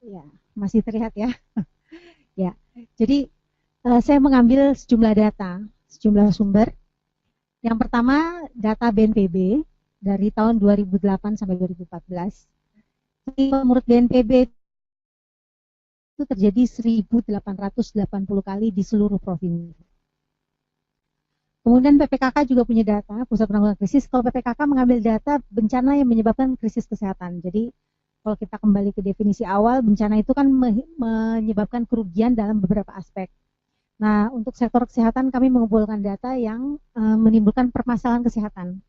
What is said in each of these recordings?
Ya, masih terlihat ya. Ya, jadi saya mengambil sejumlah data, sejumlah sumber. Yang pertama data BNPB dari tahun 2008 sampai 2014. Menurut BNPB itu terjadi 1.880 kali di seluruh provinsi. Kemudian PPKK juga punya data, Pusat Penanggulangan Krisis. Kalau PPKK mengambil data bencana yang menyebabkan krisis kesehatan. Jadi kalau kita kembali ke definisi awal, bencana itu kan menyebabkan kerugian dalam beberapa aspek. Nah, untuk sektor kesehatan kami mengumpulkan data yang menimbulkan permasalahan kesehatan.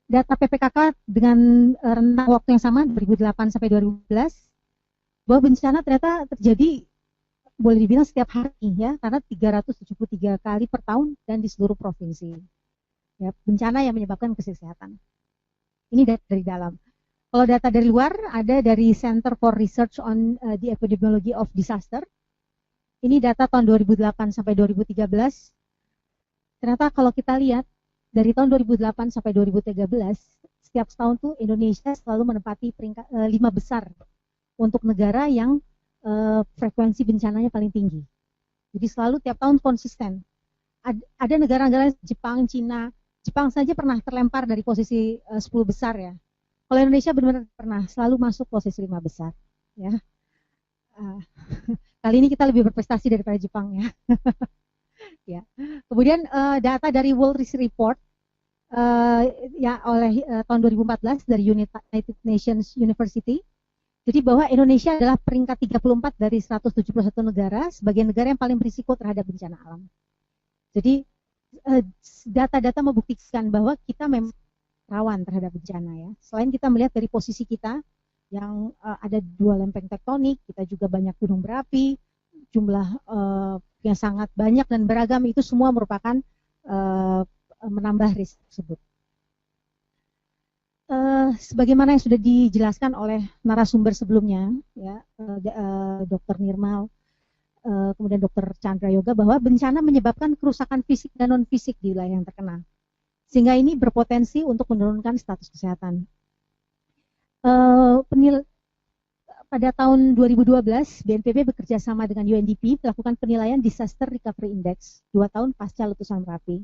Data PPKK dengan rentang waktu yang sama 2008 sampai 2011 bahwa bencana ternyata terjadi boleh dibilang setiap hari ya, karena 373 kali per tahun dan di seluruh provinsi. Ya, bencana yang menyebabkan krisis kesehatan. Ini dari dalam. Kalau data dari luar ada dari Center for Research on the Epidemiology of Disaster. Ini data tahun 2008 sampai 2013. Ternyata kalau kita lihat dari tahun 2008 sampai 2013, setiap tahun tuh Indonesia selalu menempati peringkat 5 besar untuk negara yang frekuensi bencananya paling tinggi. Jadi selalu tiap tahun konsisten. Ada negara-negara Jepang, Cina, Jepang saja pernah terlempar dari posisi 10 besar ya. Kalau Indonesia benar-benar pernah selalu masuk posisi 5 besar. Ya. Kali ini kita lebih berprestasi daripada Jepang ya. Ya. Kemudian data dari World Risk Report ya oleh tahun 2014 dari United Nations University. Jadi bahwa Indonesia adalah peringkat 34 dari 171 negara sebagai negara yang paling berisiko terhadap bencana alam. Jadi data-data membuktikan bahwa kita memang rawan terhadap bencana ya. Selain kita melihat dari posisi kita yang ada 2 lempeng tektonik, kita juga banyak gunung berapi, jumlah yang sangat banyak dan beragam, itu semua merupakan menambah risiko tersebut. Sebagaimana yang sudah dijelaskan oleh narasumber sebelumnya, ya, Dr. Nirmal, kemudian Dr. Chandra Yoga, bahwa bencana menyebabkan kerusakan fisik dan non fisik di wilayah yang terkena, sehingga ini berpotensi untuk menurunkan status kesehatan. Pada tahun 2012, BNPB bekerja sama dengan UNDP melakukan penilaian Disaster Recovery Index 2 tahun pasca letusan Merapi.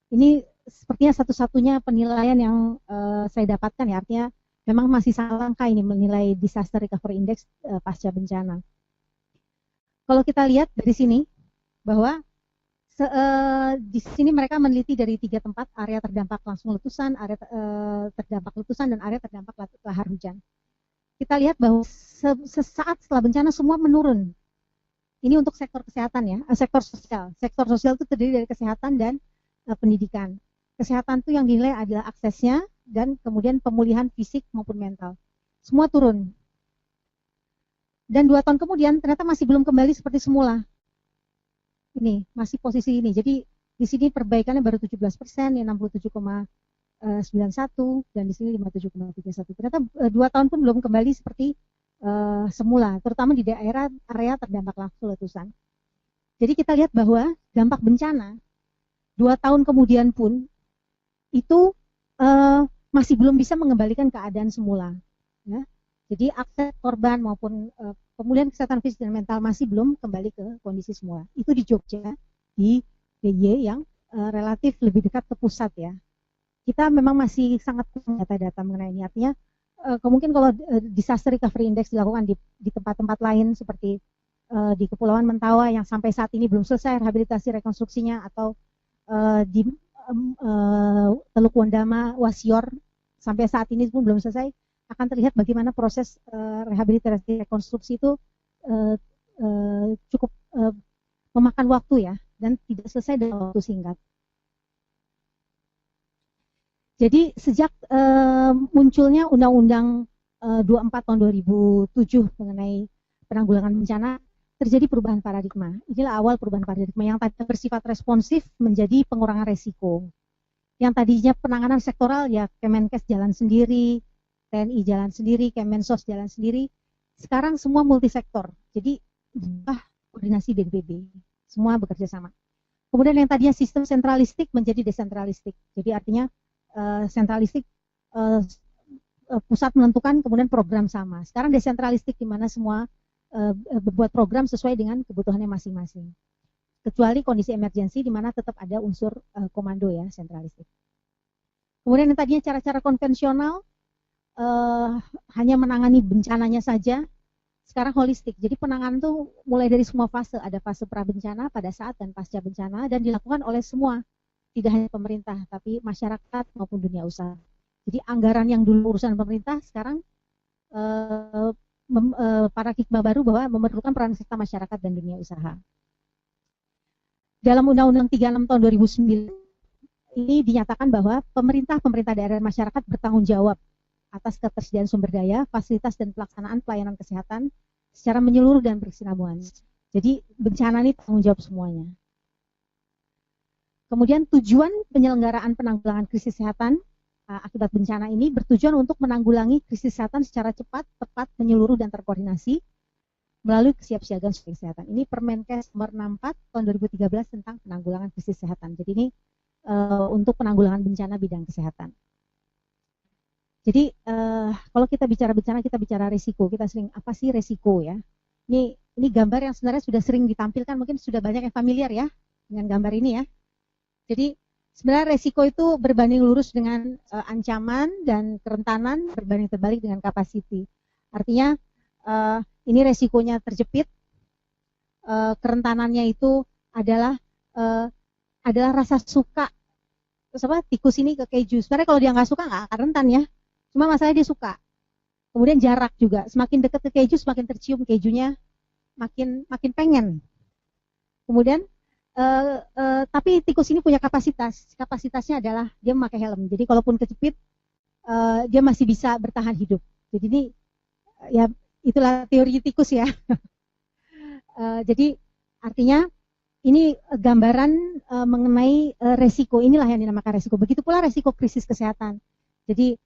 Ini sepertinya satu-satunya penilaian yang saya dapatkan ya, artinya memang masih sangat langka ini menilai Disaster Recovery Index pasca bencana. Kalau kita lihat dari sini bahwa di sini mereka meneliti dari 3 tempat, area terdampak langsung letusan, area terdampak letusan, dan area terdampak lahar hujan. Kita lihat bahwa sesaat setelah bencana semua menurun. Ini untuk sektor kesehatan ya, sektor sosial. Sektor sosial itu terdiri dari kesehatan dan pendidikan. Kesehatan itu yang dinilai adalah aksesnya dan kemudian pemulihan fisik maupun mental. Semua turun. Dan 2 tahun kemudian ternyata masih belum kembali seperti semula. Ini masih posisi ini. Jadi di sini perbaikannya baru 17%, ya 67,91 dan di sini 57,31. Ternyata 2 tahun pun belum kembali seperti semula, terutama di daerah area terdampak langsung letusan. Jadi kita lihat bahwa dampak bencana 2 tahun kemudian pun itu masih belum bisa mengembalikan keadaan semula. Ya. Jadi akses korban maupun pemulihan kesehatan fisik dan mental masih belum kembali ke kondisi semula. Itu di Jogja, di DIY yang relatif lebih dekat ke pusat ya. Kita memang masih sangat kurang data-data mengenai ini. Artinya kemungkinan kalau disaster recovery index dilakukan di tempat-tempat lain seperti di Kepulauan Mentawai yang sampai saat ini belum selesai rehabilitasi rekonstruksinya, atau di Teluk Wondama, Wasior sampai saat ini pun belum selesai, akan terlihat bagaimana proses rehabilitasi rekonstruksi itu cukup memakan waktu ya, dan tidak selesai dalam waktu singkat. Jadi sejak munculnya Undang-Undang 24 tahun 2007 mengenai penanggulangan bencana, terjadi perubahan paradigma. Inilah awal perubahan paradigma yang tadinya bersifat responsif menjadi pengurangan resiko. Yang tadinya penanganan sektoral ya Kemenkes jalan sendiri, TNI jalan sendiri, Kemensos jalan sendiri. Sekarang semua multisektor. Jadi koordinasi BNPB, semua bekerja sama. Kemudian yang tadinya sistem sentralistik menjadi desentralistik. Jadi artinya sentralistik pusat menentukan, kemudian program sama. Sekarang desentralistik di mana semua membuat program sesuai dengan kebutuhannya masing-masing. Kecuali kondisi emergensi di mana tetap ada unsur komando ya, sentralistik. Kemudian yang tadinya cara-cara konvensional hanya menangani bencananya saja, sekarang holistik. Jadi penanganan itu mulai dari semua fase, ada fase prabencana, pada saat dan pasca bencana, dan dilakukan oleh semua, tidak hanya pemerintah, tapi masyarakat maupun dunia usaha. Jadi anggaran yang dulu urusan pemerintah, sekarang paradigma baru bahwa memerlukan peran serta masyarakat dan dunia usaha. Dalam Undang-Undang 36 tahun 2009 ini dinyatakan bahwa pemerintah daerah dan masyarakat bertanggung jawab atas ketersediaan sumber daya, fasilitas dan pelaksanaan pelayanan kesehatan secara menyeluruh dan berkesinambungan. Jadi bencana ini tanggung jawab semuanya. Kemudian tujuan penyelenggaraan penanggulangan krisis kesehatan akibat bencana ini bertujuan untuk menanggulangi krisis kesehatan secara cepat, tepat, menyeluruh dan terkoordinasi melalui kesiapsiagaan sumber kesehatan. Ini Permenkes nomor 64 tahun 2013 tentang penanggulangan krisis kesehatan. Jadi ini untuk penanggulangan bencana bidang kesehatan. Jadi kalau kita bicara bencana, kita bicara risiko. Kita sering, apa sih risiko ya? Ini gambar yang sebenarnya sudah sering ditampilkan, mungkin sudah banyak yang familiar ya dengan gambar ini ya. Jadi sebenarnya risiko itu berbanding lurus dengan ancaman, dan kerentanan berbanding terbalik dengan capacity. Artinya ini risikonya terjepit, kerentanannya itu adalah rasa suka. Terus apa? Tikus ini ke keju. Sebenarnya kalau dia nggak suka nggak akan rentan ya. Cuma masalahnya dia suka. Kemudian jarak juga. Semakin dekat ke keju, semakin tercium kejunya, makin pengen. Kemudian, tapi tikus ini punya kapasitas. Kapasitasnya adalah dia memakai helm. Jadi kalaupun kejepit, dia masih bisa bertahan hidup. Jadi ini, ya itulah teori tikus ya. Jadi artinya ini gambaran mengenai resiko. Inilah yang dinamakan resiko. Begitu pula resiko krisis kesehatan. Jadi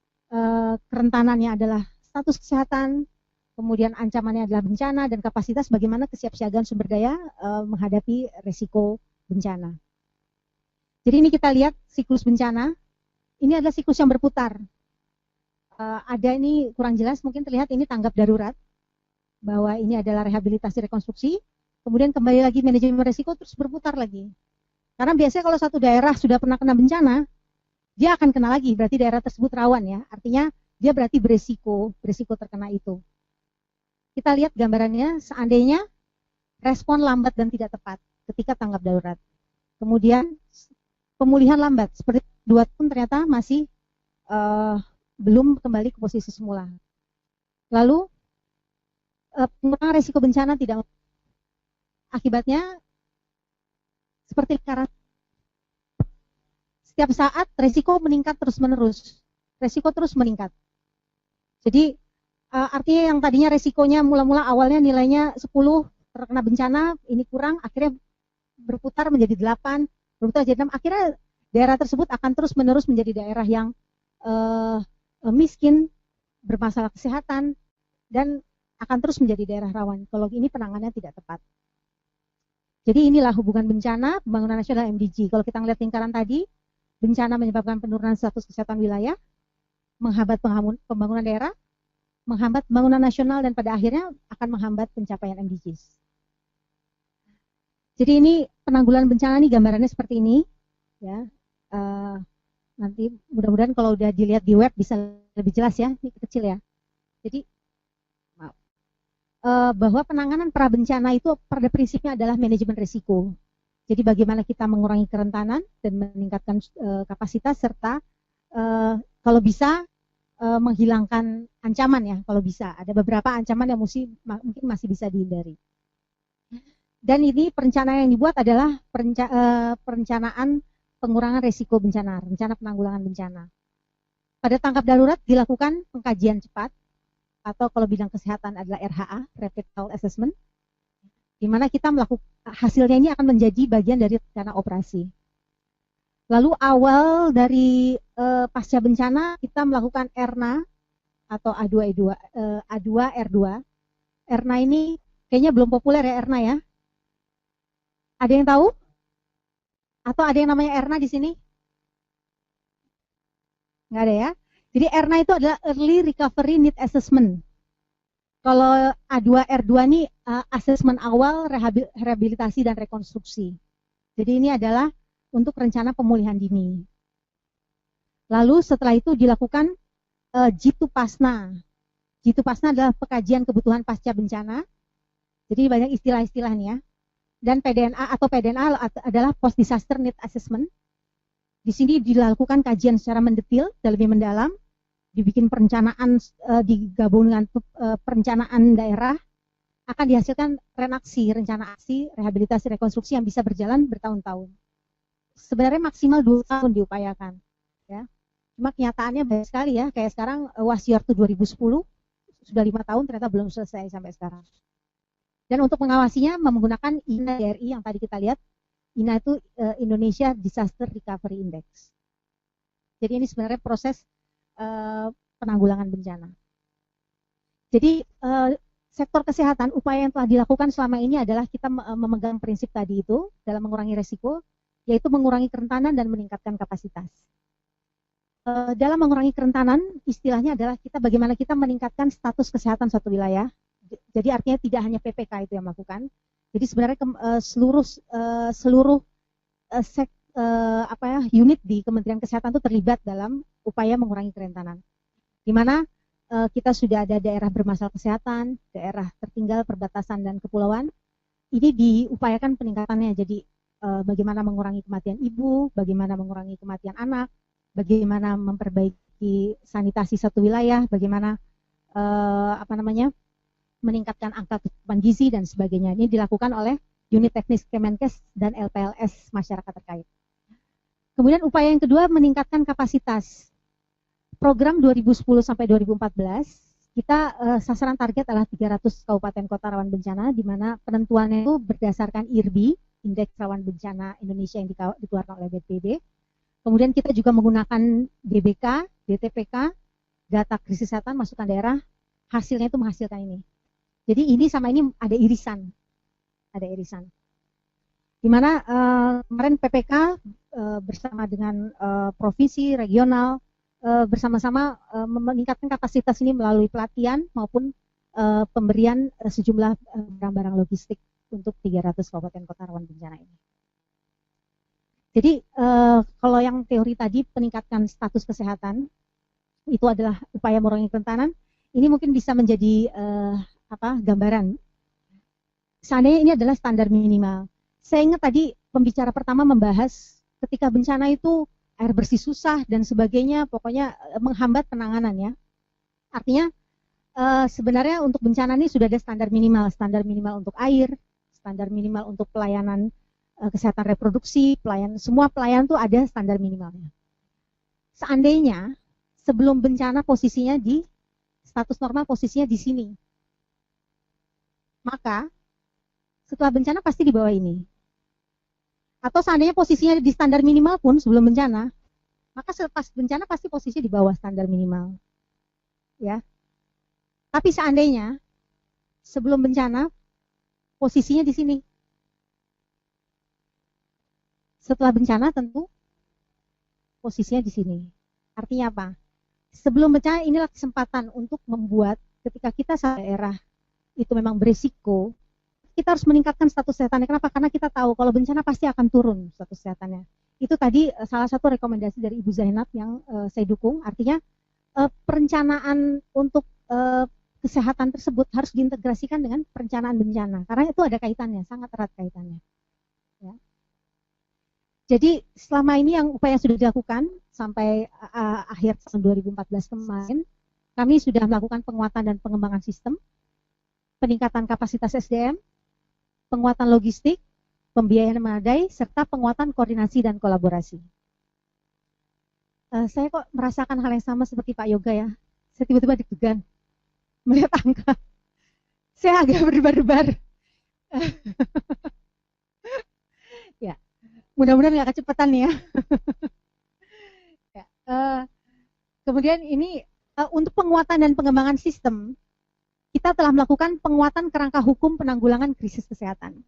kerentanannya adalah status kesehatan, kemudian ancamannya adalah bencana, dan kapasitas bagaimana kesiapsiagaan sumber daya menghadapi resiko bencana. Jadi ini kita lihat siklus bencana, ini adalah siklus yang berputar. Ada ini kurang jelas, mungkin terlihat ini tanggap darurat, bahwa ini adalah rehabilitasi rekonstruksi, kemudian kembali lagi manajemen resiko, terus berputar lagi. Karena biasanya kalau satu daerah sudah pernah kena bencana, dia akan kena lagi, berarti daerah tersebut rawan ya. Artinya dia berarti beresiko terkena itu. Kita lihat gambarannya, seandainya respon lambat dan tidak tepat ketika tanggap darurat. Kemudian pemulihan lambat, seperti 2 tahun ternyata masih belum kembali ke posisi semula. Lalu pengurangan resiko bencana tidak, akibatnya seperti karena setiap saat resiko meningkat terus-menerus. Resiko terus meningkat. Jadi artinya yang tadinya resikonya mula-mula awalnya nilainya 10, terkena bencana, ini kurang, akhirnya berputar menjadi 8, berputar jadi 6. Akhirnya daerah tersebut akan terus-menerus menjadi daerah yang miskin, bermasalah kesehatan, dan akan terus menjadi daerah rawan kalau ini penanganannya tidak tepat. Jadi inilah hubungan bencana, pembangunan nasional, MDG. Kalau kita melihat lingkaran tadi, bencana menyebabkan penurunan status kesehatan wilayah, menghambat pembangunan daerah, menghambat pembangunan nasional, dan pada akhirnya akan menghambat pencapaian MDGs. Jadi ini penanggulangan bencana, nih gambarannya seperti ini, ya. Nanti mudah-mudahan kalau udah dilihat di web bisa lebih jelas ya, ini kecil ya. Jadi bahwa penanganan prabencana itu pada prinsipnya adalah manajemen risiko. Jadi bagaimana kita mengurangi kerentanan dan meningkatkan kapasitas, serta kalau bisa menghilangkan ancaman ya, kalau bisa. Ada beberapa ancaman yang mungkin masih bisa dihindari. Dan ini perencanaan yang dibuat adalah perencanaan pengurangan risiko bencana, rencana penanggulangan bencana. Pada tanggap darurat dilakukan pengkajian cepat, atau kalau bidang kesehatan adalah RHA, Rapid Health Assessment, di mana kita melakukan hasilnya ini akan menjadi bagian dari rencana operasi. Lalu awal dari pasca bencana kita melakukan ERNA atau A2R2. ERNA ini kayaknya belum populer ya, ERNA ya. Ada yang tahu? Atau ada yang namanya ERNA di sini? Nggak ada ya. Jadi ERNA itu adalah Early Recovery Need Assessment. Kalau A2 R2 ini asesmen awal, rehabilitasi dan rekonstruksi. Jadi ini adalah untuk rencana pemulihan dini. Lalu setelah itu dilakukan Jitu Pasna. Jitu Pasna adalah pengkajian kebutuhan pasca bencana. Jadi banyak istilah-istilah nih ya. Dan PDNA atau PDNA adalah Post Disaster Need Assessment. Di sini dilakukan kajian secara mendetil dan lebih mendalam, dibikin perencanaan, digabung dengan perencanaan daerah, akan dihasilkan renaksi, rencana aksi, rehabilitasi, rekonstruksi yang bisa berjalan bertahun-tahun. Sebenarnya maksimal 2 tahun diupayakan. Ya. Cuma kenyataannya banyak sekali ya, kayak sekarang Wasior itu 2010, sudah 5 tahun ternyata belum selesai sampai sekarang. Dan untuk mengawasinya menggunakan INA DRI yang tadi kita lihat. INA itu Indonesia Disaster Recovery Index. Jadi ini sebenarnya proses penanggulangan bencana. Jadi sektor kesehatan, upaya yang telah dilakukan selama ini adalah kita memegang prinsip tadi itu dalam mengurangi resiko, yaitu mengurangi kerentanan dan meningkatkan kapasitas. Dalam mengurangi kerentanan, istilahnya adalah bagaimana kita meningkatkan status kesehatan suatu wilayah. Jadi artinya tidak hanya PPK itu yang melakukan. Jadi sebenarnya seluruh unit di Kementerian Kesehatan itu terlibat dalam upaya mengurangi kerentanan. Di mana kita sudah ada daerah bermasalah kesehatan, daerah tertinggal, perbatasan dan kepulauan. Ini diupayakan peningkatannya. Jadi bagaimana mengurangi kematian ibu, bagaimana mengurangi kematian anak, bagaimana memperbaiki sanitasi satu wilayah, bagaimana meningkatkan angka kecukupan gizi dan sebagainya. Ini dilakukan oleh unit teknis Kemenkes dan LPLS masyarakat terkait. Kemudian upaya yang kedua meningkatkan kapasitas. Program 2010 sampai 2014 kita sasaran target adalah 300 kabupaten kota rawan bencana, di mana penentuannya itu berdasarkan IRBI, Indeks Rawan Bencana Indonesia yang dikeluarkan oleh BPBD. Kemudian kita juga menggunakan DBK, DTPK, data krisis kesehatan masukan daerah, hasilnya itu menghasilkan ini. Jadi ini sama ini ada irisan, di mana kemarin PPK bersama dengan provinsi, regional, bersama-sama meningkatkan kapasitas ini melalui pelatihan maupun pemberian sejumlah barang-barang logistik untuk 300 kabupaten kota rawan bencana ini. Jadi kalau yang teori tadi peningkatkan status kesehatan itu adalah upaya mengurangi kerentanan, ini mungkin bisa menjadi gambaran. Seandainya ini adalah standar minimal. Saya ingat tadi pembicara pertama membahas ketika bencana itu air bersih susah dan sebagainya, pokoknya menghambat penanganannya. Artinya sebenarnya untuk bencana ini sudah ada standar minimal untuk air, standar minimal untuk pelayanan kesehatan reproduksi, semua pelayanan itu ada standar minimalnya. Seandainya sebelum bencana posisinya di status normal, posisinya di sini, maka setelah bencana pasti di bawah ini. Atau seandainya posisinya di standar minimal pun sebelum bencana, maka selepas bencana pasti posisi di bawah standar minimal. Ya. Tapi seandainya sebelum bencana posisinya di sini. Setelah bencana tentu posisinya di sini. Artinya apa? Sebelum bencana inilah kesempatan untuk membuat ketika kita satu daerah itu memang berisiko, kita harus meningkatkan status kesehatannya. Kenapa? Karena kita tahu kalau bencana pasti akan turun status kesehatannya. Itu tadi salah satu rekomendasi dari Ibu Zainab yang saya dukung. Artinya perencanaan untuk kesehatan tersebut harus diintegrasikan dengan perencanaan bencana. Karena itu ada kaitannya, sangat erat kaitannya. Ya. Jadi selama ini yang upaya sudah dilakukan sampai akhir tahun 2014 kemarin, kami sudah melakukan penguatan dan pengembangan sistem, peningkatan kapasitas SDM, penguatan logistik, pembiayaan memadai, serta penguatan koordinasi dan kolaborasi. Saya kok merasakan hal yang sama seperti Pak Yoga ya. Saya tiba-tiba deg-degan melihat angka. Saya agak berdebar-debar. Ya, mudah-mudahan nggak kecepatan ya. Ya, kemudian ini untuk penguatan dan pengembangan sistem, kita telah melakukan penguatan kerangka hukum penanggulangan krisis kesehatan.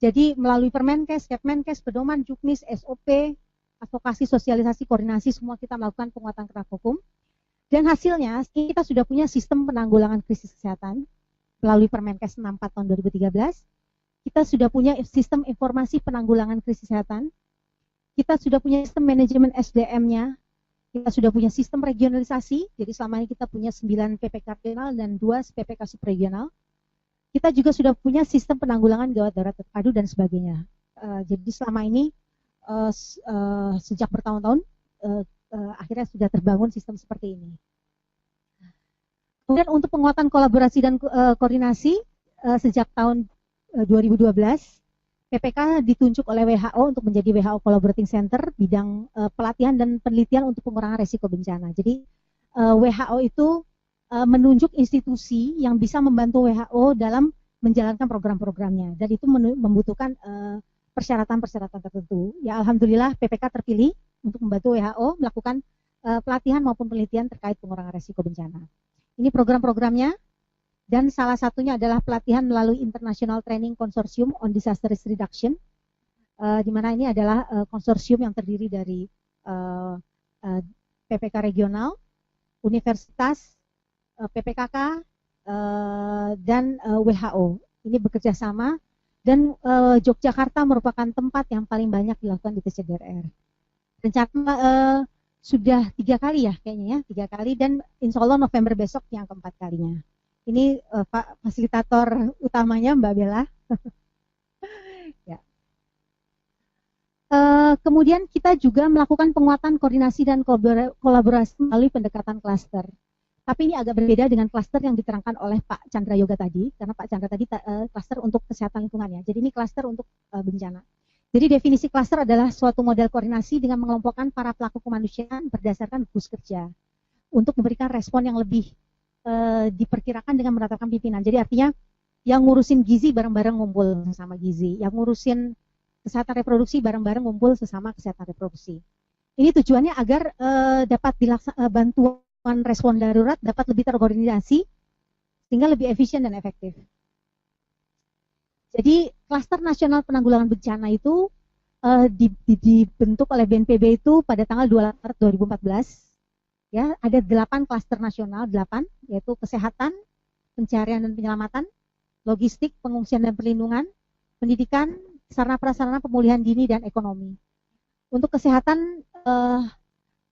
Jadi melalui Permenkes, Kepmenkes, Pedoman, Juknis, SOP, advokasi, sosialisasi, koordinasi, semua kita melakukan penguatan kerangka hukum. Dan hasilnya kita sudah punya sistem penanggulangan krisis kesehatan melalui Permenkes 64 tahun 2013. Kita sudah punya sistem informasi penanggulangan krisis kesehatan. Kita sudah punya sistem manajemen SDM-nya. Kita sudah punya sistem regionalisasi. Jadi selama ini kita punya 9 PPK regional dan 2 PPK subregional. Kita juga sudah punya sistem penanggulangan gawat darurat terpadu dan sebagainya. Jadi selama ini sejak bertahun-tahun akhirnya sudah terbangun sistem seperti ini. Kemudian untuk penguatan kolaborasi dan koordinasi sejak tahun 2012, PPK ditunjuk oleh WHO untuk menjadi WHO Collaborating Center bidang pelatihan dan penelitian untuk pengurangan resiko bencana. Jadi WHO itu menunjuk institusi yang bisa membantu WHO dalam menjalankan program-programnya, dan itu membutuhkan persyaratan-persyaratan tertentu. Ya alhamdulillah PPK terpilih untuk membantu WHO melakukan pelatihan maupun penelitian terkait pengurangan resiko bencana. Ini program-programnya, dan salah satunya adalah pelatihan melalui International Training Consortium on Disaster Risk Reduction, di mana ini adalah konsorsium yang terdiri dari PPK regional, universitas, PPKK, dan WHO. Ini bekerja sama, dan Yogyakarta merupakan tempat yang paling banyak dilakukan di TCDRR. Rencana sudah 3 kali ya kayaknya ya, 3 kali, dan insya Allah November besok yang keempat kalinya. Ini Pak fasilitator utamanya Mbak Bella. Ya. Kemudian kita juga melakukan penguatan koordinasi dan kolaborasi melalui pendekatan klaster. Tapi ini agak berbeda dengan klaster yang diterangkan oleh Pak Chandra Yoga tadi, karena Pak Chandra tadi klaster untuk kesehatan lingkungan ya. Jadi ini klaster untuk bencana. Jadi definisi klaster adalah suatu model koordinasi dengan mengelompokkan para pelaku kemanusiaan berdasarkan gugus kerja untuk memberikan respon yang lebih diperkirakan dengan menetapkan pimpinan. Jadi artinya yang ngurusin gizi bareng-bareng ngumpul sesama gizi, yang ngurusin kesehatan reproduksi bareng-bareng ngumpul sesama kesehatan reproduksi. Ini tujuannya agar dapat bantuan respon darurat dapat lebih terkoordinasi sehingga lebih efisien dan efektif. Jadi Klaster Nasional Penanggulangan Bencana itu dibentuk oleh BNPB itu pada tanggal 2 Maret 2014. Ya, ada 8 klaster nasional, 8, yaitu kesehatan, pencarian dan penyelamatan, logistik, pengungsian dan perlindungan, pendidikan, sarana prasarana pemulihan dini, dan ekonomi. Untuk kesehatan,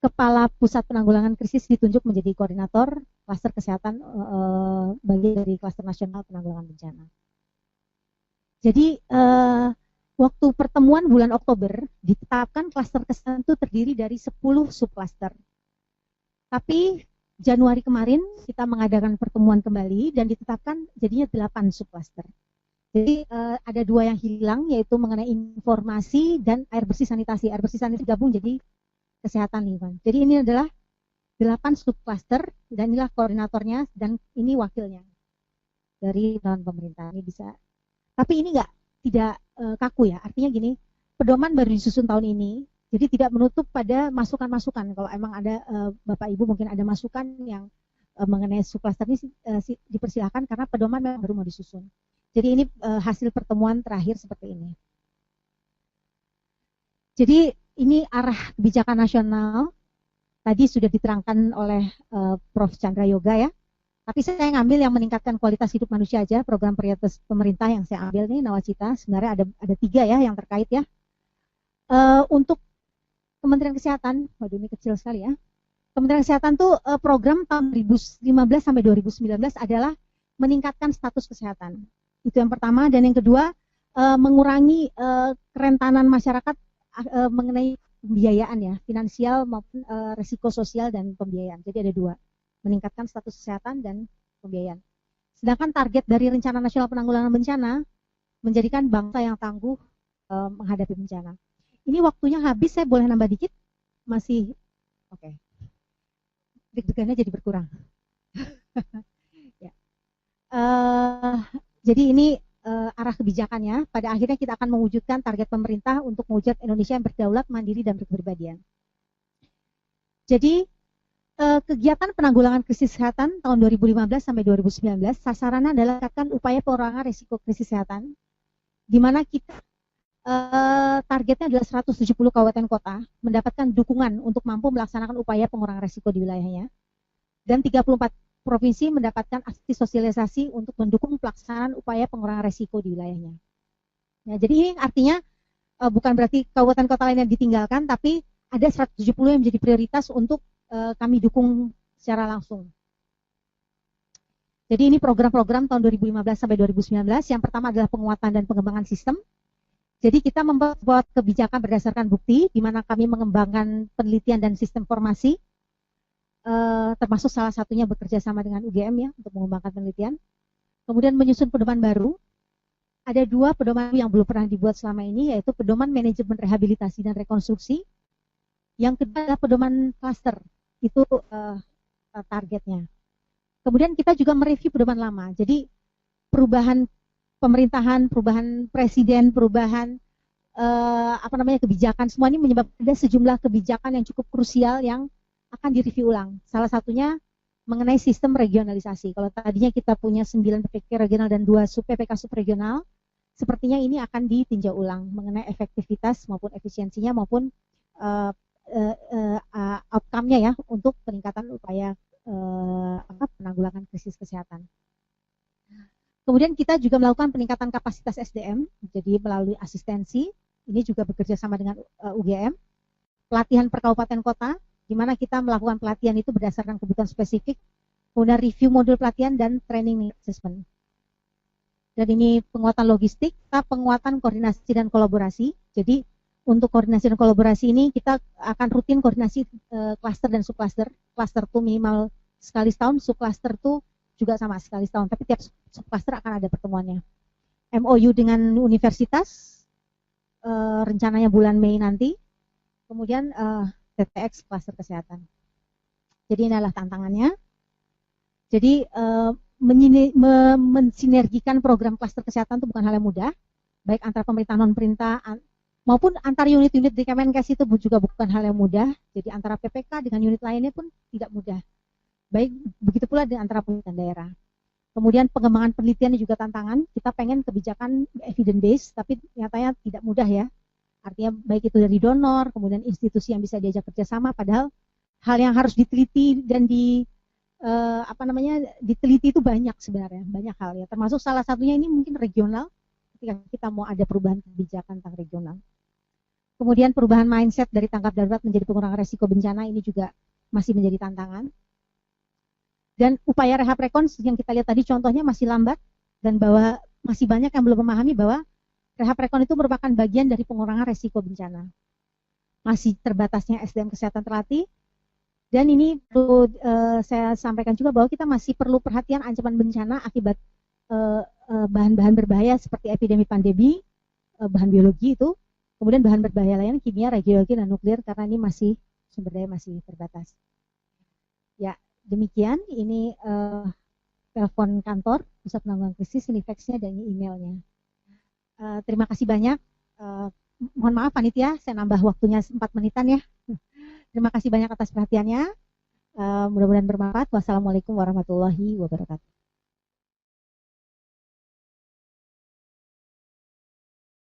Kepala Pusat Penanggulangan Krisis ditunjuk menjadi koordinator klaster kesehatan bagian dari Klaster Nasional Penanggulangan Bencana. Jadi waktu pertemuan bulan Oktober ditetapkan klaster kesehatan itu terdiri dari 10 subklaster. Tapi Januari kemarin kita mengadakan pertemuan kembali dan ditetapkan jadinya 8 subklaster. Jadi ada 2 yang hilang, yaitu mengenai informasi dan air bersih sanitasi. Air bersih sanitasi gabung jadi kesehatan lingkungan. Jadi ini adalah 8 subklaster dan inilah koordinatornya dan ini wakilnya dari pemerintah. Ini bisa. Tapi ini tidak kaku ya. Artinya gini, pedoman baru disusun tahun ini. Jadi tidak menutup pada masukan-masukan. Kalau emang ada Bapak Ibu mungkin ada masukan yang mengenai subklaster ini dipersilakan karena pedoman memang baru mau disusun. Jadi ini hasil pertemuan terakhir seperti ini. Jadi ini arah kebijakan nasional. Tadi sudah diterangkan oleh Prof. Chandra Yoga ya. Tapi saya ngambil yang meningkatkan kualitas hidup manusia aja, program prioritas pemerintah yang saya ambil nih, Nawacita. Sebenarnya ada 3 ya yang terkait ya. Untuk Kementerian Kesehatan, waduh ini kecil sekali ya. Kementerian Kesehatan tuh program tahun 2015 sampai 2019 adalah meningkatkan status kesehatan. Itu yang pertama. Dan yang kedua, mengurangi kerentanan masyarakat mengenai pembiayaan ya, finansial maupun risiko sosial dan pembiayaan. Jadi ada 2. Meningkatkan status kesehatan dan pembiayaan. Sedangkan target dari Rencana Nasional Penanggulangan Bencana menjadikan bangsa yang tangguh menghadapi bencana. Ini waktunya habis, saya boleh nambah dikit? Masih, oke. Deg-degannya jadi berkurang. Ya. Jadi ini arah kebijakannya. Pada akhirnya kita akan mewujudkan target pemerintah untuk mewujudkan Indonesia yang berdaulat, mandiri, dan berkepribadian. Jadi kegiatan penanggulangan krisis kesehatan tahun 2015 sampai 2019 sasarannya adalah meningkatkan upaya pengurangan risiko krisis kesehatan, di mana kita targetnya adalah 170 kabupaten kota mendapatkan dukungan untuk mampu melaksanakan upaya pengurangan risiko di wilayahnya. dan 34 provinsi mendapatkan aksi sosialisasi untuk mendukung pelaksanaan upaya pengurangan resiko di wilayahnya. Ya, jadi ini artinya bukan berarti kabupaten kota lain yang ditinggalkan, tapi ada 170 yang menjadi prioritas untuk kami dukung secara langsung. Jadi ini program-program tahun 2015 sampai 2019. Yang pertama adalah penguatan dan pengembangan sistem. Jadi kita membuat kebijakan berdasarkan bukti, di mana kami mengembangkan penelitian dan sistem formasi, termasuk salah satunya bekerja sama dengan UGM ya untuk mengembangkan penelitian. Kemudian menyusun pedoman baru. Ada 2 pedoman yang belum pernah dibuat selama ini, yaitu pedoman manajemen rehabilitasi dan rekonstruksi. Yang kedua adalah pedoman klaster. Itu targetnya. Kemudian kita juga mereview pedoman lama. Jadi perubahan pemerintahan, perubahan presiden, perubahan kebijakan, semua ini menyebabkan ada sejumlah kebijakan yang cukup krusial yang akan direview ulang. Salah satunya mengenai sistem regionalisasi. Kalau tadinya kita punya 9 PPK regional dan 2 PPK subregional, sepertinya ini akan ditinjau ulang mengenai efektivitas maupun efisiensinya maupun outcome-nya ya untuk peningkatan upaya penanggulangan krisis kesehatan. Kemudian kita juga melakukan peningkatan kapasitas SDM, jadi melalui asistensi, ini juga bekerja sama dengan UGM, pelatihan per kabupaten kota, di mana kita melakukan pelatihan itu berdasarkan kebutuhan spesifik, kemudian review modul pelatihan dan training assessment. Dan ini penguatan logistik, penguatan koordinasi dan kolaborasi. Jadi untuk koordinasi dan kolaborasi ini kita akan rutin koordinasi klaster dan subklaster. Klaster itu minimal sekali setahun, subklaster itu juga sama sekali setahun. Tapi tiap subklaster akan ada pertemuannya. MOU dengan universitas, rencananya bulan Mei nanti. Kemudian TTX klaster kesehatan. Jadi ini adalah tantangannya. Jadi mensinergikan program klaster kesehatan itu bukan hal yang mudah, baik antara pemerintah non-pemerintah maupun antar unit-unit di Kemenkes itu juga bukan hal yang mudah. Jadi antara PPK dengan unit lainnya pun tidak mudah. Baik begitu pula dengan antara pusat dan daerah. Kemudian pengembangan penelitian juga tantangan. Kita pengen kebijakan evidence based, tapi nyatanya tidak mudah ya. Artinya baik itu dari donor, kemudian institusi yang bisa diajak kerjasama. Padahal hal yang harus diteliti dan diteliti itu banyak sebenarnya, banyak hal ya. Termasuk salah satunya ini mungkin regional. Ketika kita mau ada perubahan kebijakan tentang regional. Kemudian perubahan mindset dari tanggap darurat menjadi pengurangan resiko bencana ini juga masih menjadi tantangan. Dan upaya rehab rekons yang kita lihat tadi contohnya masih lambat dan bahwa masih banyak yang belum memahami bahwa rehab rekon itu merupakan bagian dari pengurangan resiko bencana. Masih terbatasnya SDM kesehatan terlatih. Dan ini perlu saya sampaikan juga bahwa kita masih perlu perhatian ancaman bencana akibat bahan-bahan berbahaya seperti epidemi pandemi, bahan biologi itu. Kemudian bahan berbahaya lain, kimia, radiologi, dan nuklir, karena ini masih sumber daya masih terbatas. Ya, demikian. Ini telepon kantor Pusat Penanggulangan Krisis, ini fax-nya dan ini emailnya. Terima kasih banyak. Mohon maaf panitia, saya nambah waktunya 4 menitan ya. Terima kasih banyak atas perhatiannya. Mudah-mudahan bermanfaat. Wassalamualaikum warahmatullahi wabarakatuh.